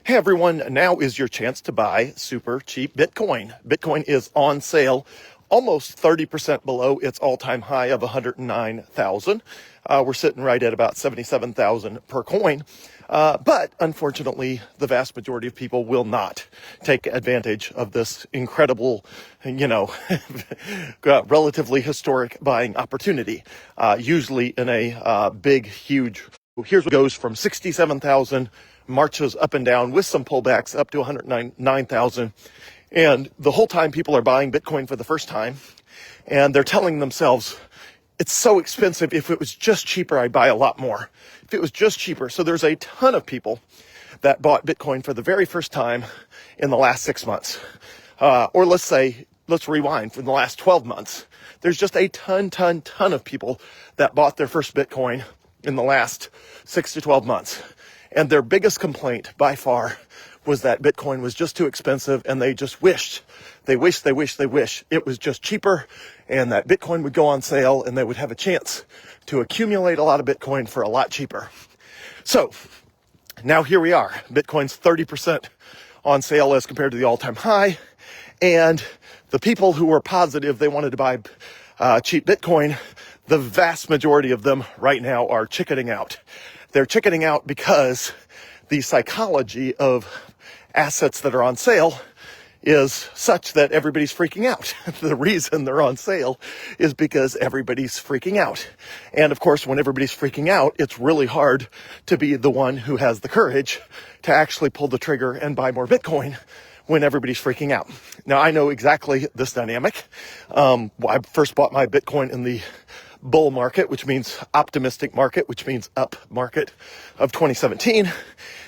Hey everyone, now is your chance to buy super cheap Bitcoin. Bitcoin is on sale, almost 30% below its all-time high of 109,000. We're sitting right at about 77,000 per coin. But unfortunately, the vast majority of people will not take advantage of this incredible, relatively historic buying opportunity. Usually in a big, huge, here's what goes from 67,000 marches up and down with some pullbacks up to 109,000. And the whole time people are buying Bitcoin for the first time, and they're telling themselves, it's so expensive. If it was just cheaper, I'd buy a lot more. If it was just cheaper. So there's a ton of people that bought Bitcoin for the very first time in the last 6 months. Or let's rewind, for the last 12 months. There's just a ton of people that bought their first Bitcoin in the last 6 to 12 months. And their biggest complaint by far was that Bitcoin was just too expensive, and they just wished it was just cheaper, and that Bitcoin would go on sale and they would have a chance to accumulate a lot of Bitcoin for a lot cheaper. So now here we are. Bitcoin's 30% on sale as compared to the all-time high. And the people who were positive they wanted to buy cheap Bitcoin, the vast majority of them right now are chickening out. They're chickening out because the psychology of assets that are on sale is such that everybody's freaking out. The reason they're on sale is because everybody's freaking out. And of course, when everybody's freaking out, it's really hard to be the one who has the courage to actually pull the trigger and buy more Bitcoin when everybody's freaking out. Now, I know exactly this dynamic. I first bought my Bitcoin in the bull market, which means optimistic market, which means up market of 2017.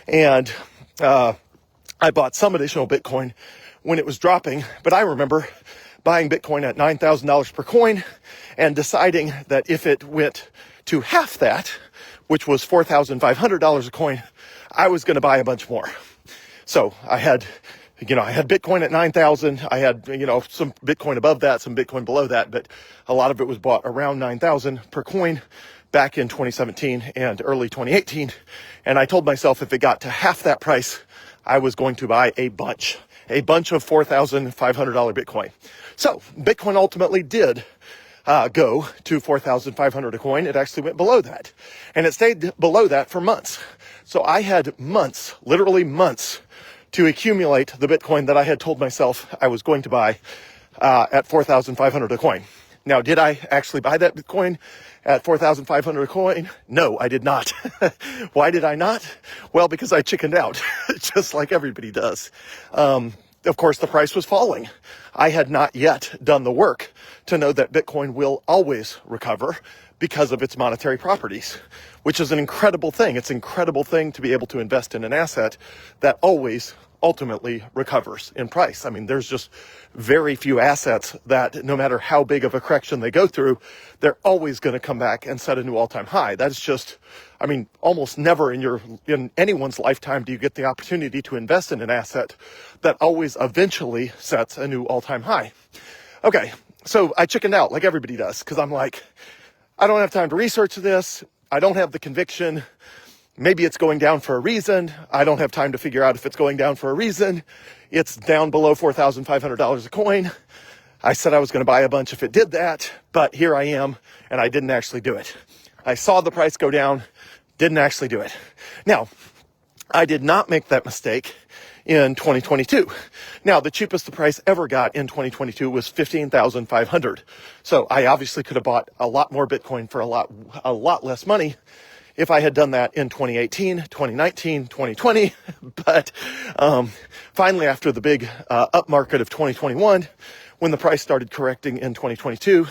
And I bought some additional Bitcoin when it was dropping, but I remember buying Bitcoin at $9,000 per coin and deciding that if it went to half that, which was $4,500 a coin, I was going to buy a bunch more. So I had Bitcoin at 9,000. I had, some Bitcoin above that, some Bitcoin below that, but a lot of it was bought around 9,000 per coin back in 2017 and early 2018. And I told myself if it got to half that price, I was going to buy a bunch of $4,500 Bitcoin. So Bitcoin ultimately did go to 4,500 a coin. It actually went below that, and it stayed below that for months. So I had months, literally months, to accumulate the Bitcoin that I had told myself I was going to buy at 4,500 a coin. Now, did I actually buy that Bitcoin at 4,500 a coin? No, I did not. Why did I not? Well, because I chickened out, just like everybody does. Of course, the price was falling. I had not yet done the work to know that Bitcoin will always recover because of its monetary properties, which is an incredible thing. It's an incredible thing to be able to invest in an asset that always ultimately recovers in price. I mean, there's just very few assets that no matter how big of a correction they go through, they're always going to come back and set a new all-time high. That's just, almost never in anyone's lifetime do you get the opportunity to invest in an asset that always eventually sets a new all-time high. Okay, so I chickened out like everybody does because I'm like, I don't have time to research this. I don't have the conviction. Maybe it's going down for a reason. I don't have time to figure out if it's going down for a reason. It's down below $4,500 a coin. I said I was going to buy a bunch if it did that, but here I am, and I didn't actually do it. I saw the price go down, didn't actually do it. Now, I did not make that mistake in 2022. Now, the cheapest the price ever got in 2022 was $15,500. So I obviously could have bought a lot more Bitcoin for a lot less money if I had done that in 2018, 2019, 2020. But finally, after the big up market of 2021, when the price started correcting in 2022,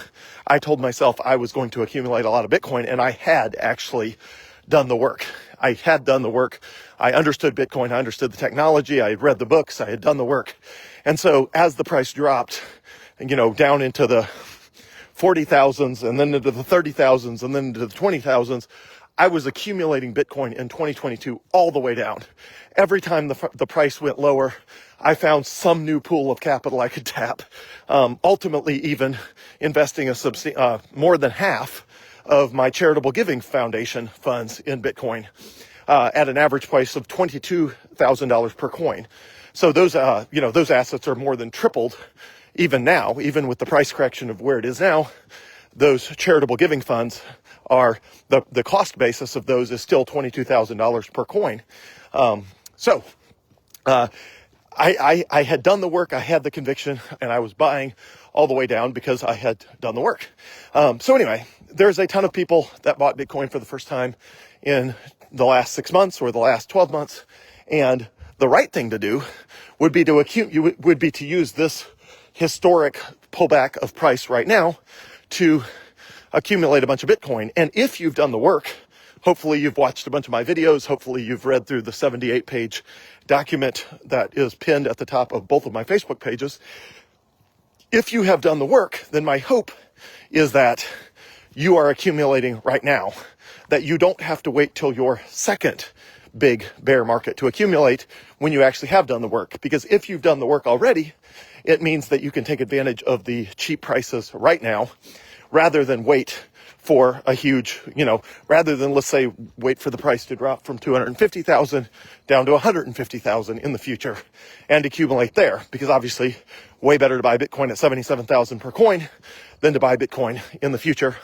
I told myself I was going to accumulate a lot of Bitcoin, and I had actually done the work. I had done the work. I understood Bitcoin. I understood the technology. I had read the books. I had done the work. And so as the price dropped, down into the 40,000s and then into the 30,000s and then into the 20,000s, I was accumulating Bitcoin in 2022 all the way down. Every time the price went lower, I found some new pool of capital I could tap. Ultimately, even investing more than half of my charitable giving foundation funds in Bitcoin. at an average price of $22,000 per coin. So those, those assets are more than tripled even now, even with the price correction of where it is now. Those charitable giving funds are, the cost basis of those is still $22,000 per coin. I had done the work, I had the conviction, and I was buying all the way down because I had done the work. So anyway, there's a ton of people that bought Bitcoin for the first time in the last 6 months or the last 12 months. And the right thing to do would be to use this historic pullback of price right now to accumulate a bunch of Bitcoin. And if you've done the work, hopefully you've watched a bunch of my videos. Hopefully you've read through the 78-page document that is pinned at the top of both of my Facebook pages. If you have done the work, then my hope is that you are accumulating right now, that you don't have to wait till your second big bear market to accumulate when you actually have done the work. Because if you've done the work already, it means that you can take advantage of the cheap prices right now rather than wait for a huge, rather than, let's say, wait for the price to drop from 250,000 down to 150,000 in the future and accumulate there. Because obviously, way better to buy Bitcoin at 77,000 per coin than to buy Bitcoin in the future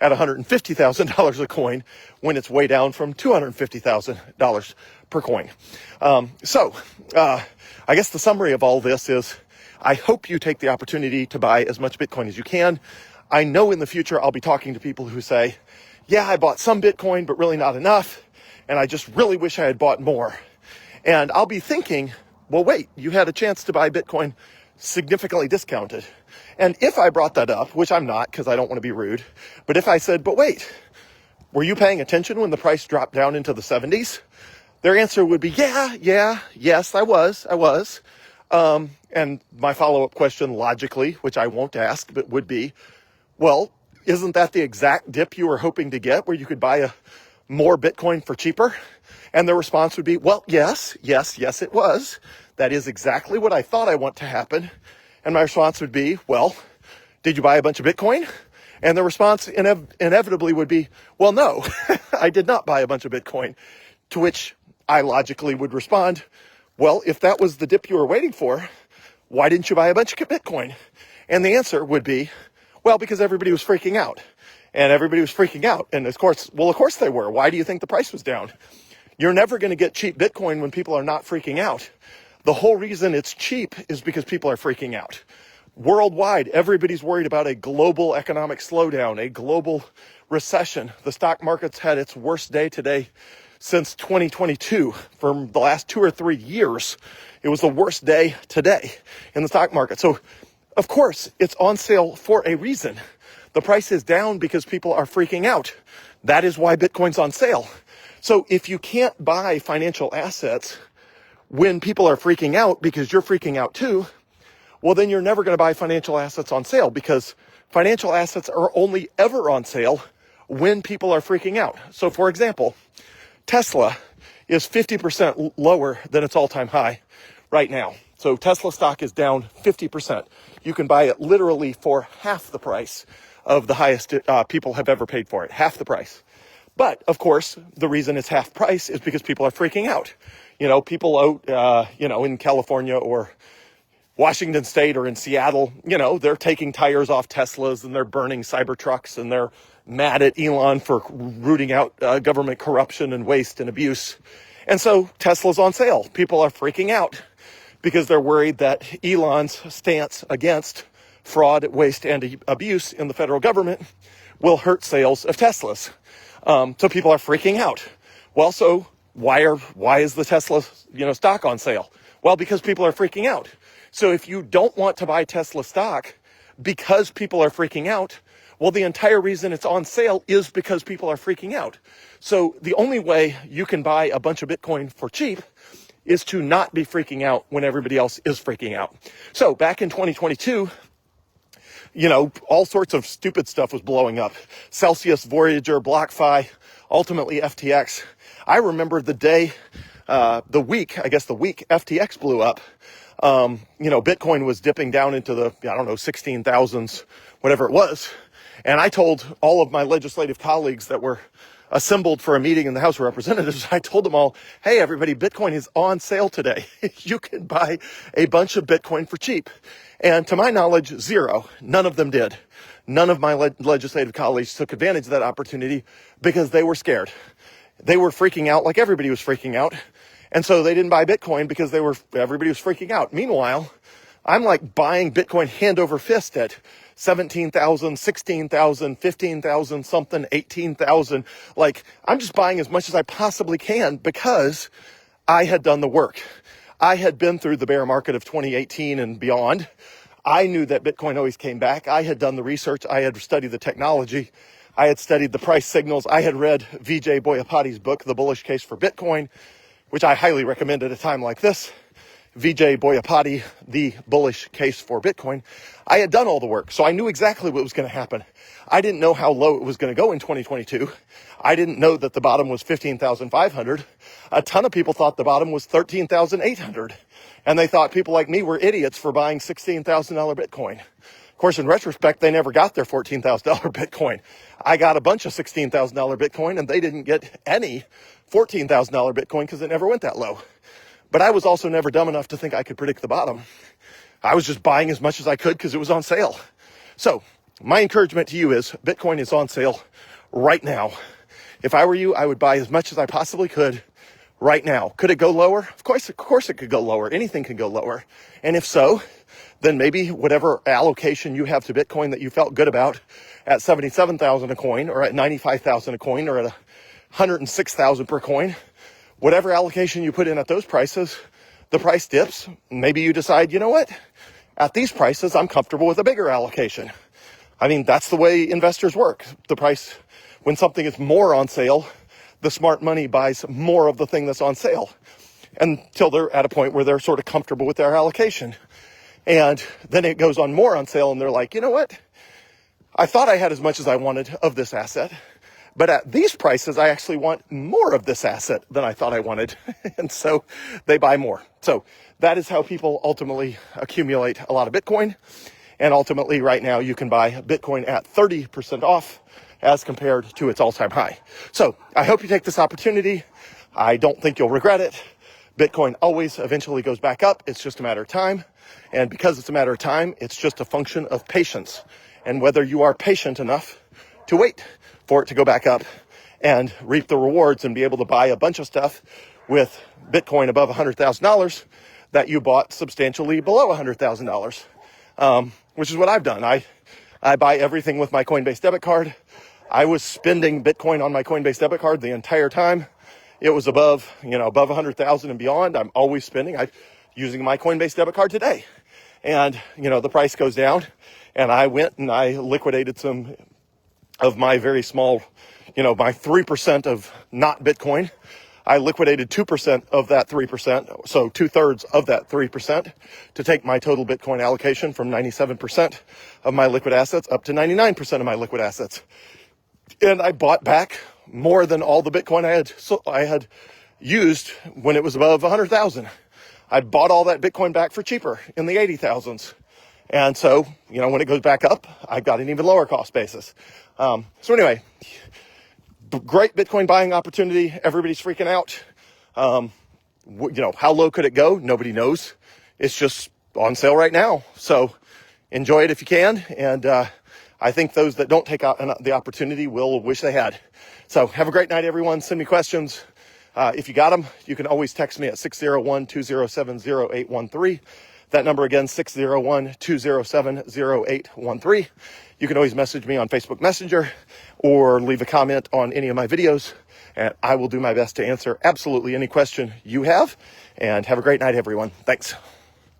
at $150,000 a coin when it's way down from $250,000 per coin. I guess the summary of all this is, I hope you take the opportunity to buy as much Bitcoin as you can. I know in the future I'll be talking to people who say, yeah, I bought some Bitcoin, but really not enough. And I just really wish I had bought more. And I'll be thinking, well, wait, you had a chance to buy Bitcoin significantly discounted. And if I brought that up, which I'm not because I don't want to be rude, but if I said, but wait, were you paying attention when the price dropped down into the 70s? Their answer would be, yes, I was. And my follow-up question logically, which I won't ask, but would be, well, isn't that the exact dip you were hoping to get where you could buy more Bitcoin for cheaper? And the response would be, well, yes, it was. That is exactly what I thought I want to happen. And my response would be, well, did you buy a bunch of Bitcoin? And the response inevitably would be, well, no, I did not buy a bunch of Bitcoin. To which I logically would respond, well, if that was the dip you were waiting for, why didn't you buy a bunch of Bitcoin? And the answer would be, well, because everybody was freaking out. And everybody was freaking out. And of course they were. Why do you think the price was down? You're never going to get cheap Bitcoin when people are not freaking out. The whole reason it's cheap is because people are freaking out. Worldwide, everybody's worried about a global economic slowdown, a global recession. The stock market's had its worst day today since 2022. For the last 2 or 3 years, it was the worst day today in the stock market. So, of course, it's on sale for a reason. The price is down because people are freaking out. That is why Bitcoin's on sale. So if you can't buy financial assets when people are freaking out because you're freaking out too, well, then you're never going to buy financial assets on sale, because financial assets are only ever on sale when people are freaking out. So for example, Tesla is 50% lower than its all-time high right now. So Tesla stock is down 50%. You can buy it literally for half the price of the highest people have ever paid for it, half the price. But of course, the reason it's half price is because people are freaking out. People out, in California or Washington State or in Seattle, they're taking tires off Teslas and they're burning Cybertrucks and they're mad at Elon for rooting out government corruption and waste and abuse. And so Tesla's on sale. People are freaking out because they're worried that Elon's stance against fraud, waste, and abuse in the federal government will hurt sales of Teslas. So people are freaking out. Well, so why is the Tesla, stock on sale? Well, because people are freaking out. So if you don't want to buy Tesla stock because people are freaking out, well, the entire reason it's on sale is because people are freaking out. So the only way you can buy a bunch of Bitcoin for cheap is to not be freaking out when everybody else is freaking out. So back in 2022, all sorts of stupid stuff was blowing up. Celsius, Voyager, BlockFi, ultimately FTX. I remember the week FTX blew up. Bitcoin was dipping down into the, 16,000s, whatever it was. And I told all of my legislative colleagues that were assembled for a meeting in the House of Representatives, I told them all, hey, everybody, Bitcoin is on sale today. You can buy a bunch of Bitcoin for cheap. And to my knowledge, zero. None of them did. None of my legislative colleagues took advantage of that opportunity because they were scared. They were freaking out like everybody was freaking out. And so they didn't buy Bitcoin because everybody was freaking out. Meanwhile, I'm like buying Bitcoin hand over fist at 17,000, 16,000, 15,000 something, 18,000. Like, I'm just buying as much as I possibly can because I had done the work. I had been through the bear market of 2018 and beyond. I knew that Bitcoin always came back. I had done the research. I had studied the technology. I had studied the price signals. I had read Vijay Boyapati's book, The Bullish Case for Bitcoin, which I highly recommend at a time like this. Vijay Boyapati, The Bullish Case for Bitcoin. I had done all the work, so I knew exactly what was going to happen. I didn't know how low it was going to go in 2022. I didn't know that the bottom was 15,500. A ton of people thought the bottom was 13,800. And they thought people like me were idiots for buying $16,000 Bitcoin. Of course, in retrospect, they never got their $14,000 Bitcoin. I got a bunch of $16,000 Bitcoin, and they didn't get any $14,000 Bitcoin because it never went that low. But I was also never dumb enough to think I could predict the bottom. I was just buying as much as I could because it was on sale. So my encouragement to you is Bitcoin is on sale right now. If I were you, I would buy as much as I possibly could right now. Could it go lower? Of course it could go lower. Anything can go lower. And if so, then maybe whatever allocation you have to Bitcoin that you felt good about at 77,000 a coin, or at 95,000 a coin, or at 106,000 per coin, whatever allocation you put in at those prices, the price dips. Maybe you decide, you know what? At these prices, I'm comfortable with a bigger allocation. I mean, that's the way investors work. The price, when something is more on sale, the smart money buys more of the thing that's on sale until they're at a point where they're sort of comfortable with their allocation. And then it goes on more on sale and they're like, you know what? I thought I had as much as I wanted of this asset, but at these prices, I actually want more of this asset than I thought I wanted. And so they buy more. So that is how people ultimately accumulate a lot of Bitcoin. And ultimately right now you can buy Bitcoin at 30% off as compared to its all-time high. So I hope you take this opportunity. I don't think you'll regret it. Bitcoin always eventually goes back up. It's just a matter of time. And because it's a matter of time, it's just a function of patience and whether you are patient enough to wait for it to go back up and reap the rewards and be able to buy a bunch of stuff with Bitcoin above $100,000 that you bought substantially below $100,000, which is what I've done. I buy everything with my Coinbase debit card. I was spending Bitcoin on my Coinbase debit card the entire time. It was above 100,000 and beyond. I'm always spending. I'm using my Coinbase debit card today. And, the price goes down and I went and I liquidated some of my very small, my 3% of not Bitcoin. I liquidated 2% of that 3%, so 2/3 of that 3% to take my total Bitcoin allocation from 97% of my liquid assets up to 99% of my liquid assets. And I bought back more than all the Bitcoin I had used when it was above 100,000. I bought all that Bitcoin back for cheaper in the 80,000s. And so, when it goes back up, I've got an even lower cost basis. So anyway, great Bitcoin buying opportunity. Everybody's freaking out. How low could it go? Nobody knows. It's just on sale right now. So enjoy it if you can. And I think those that don't take the opportunity will wish they had. So have a great night, everyone. Send me questions. If you got them, you can always text me at 601-207-0813. That number again, 601-207-0813. You can always message me on Facebook Messenger or leave a comment on any of my videos, and I will do my best to answer absolutely any question you have. And have a great night, everyone. Thanks.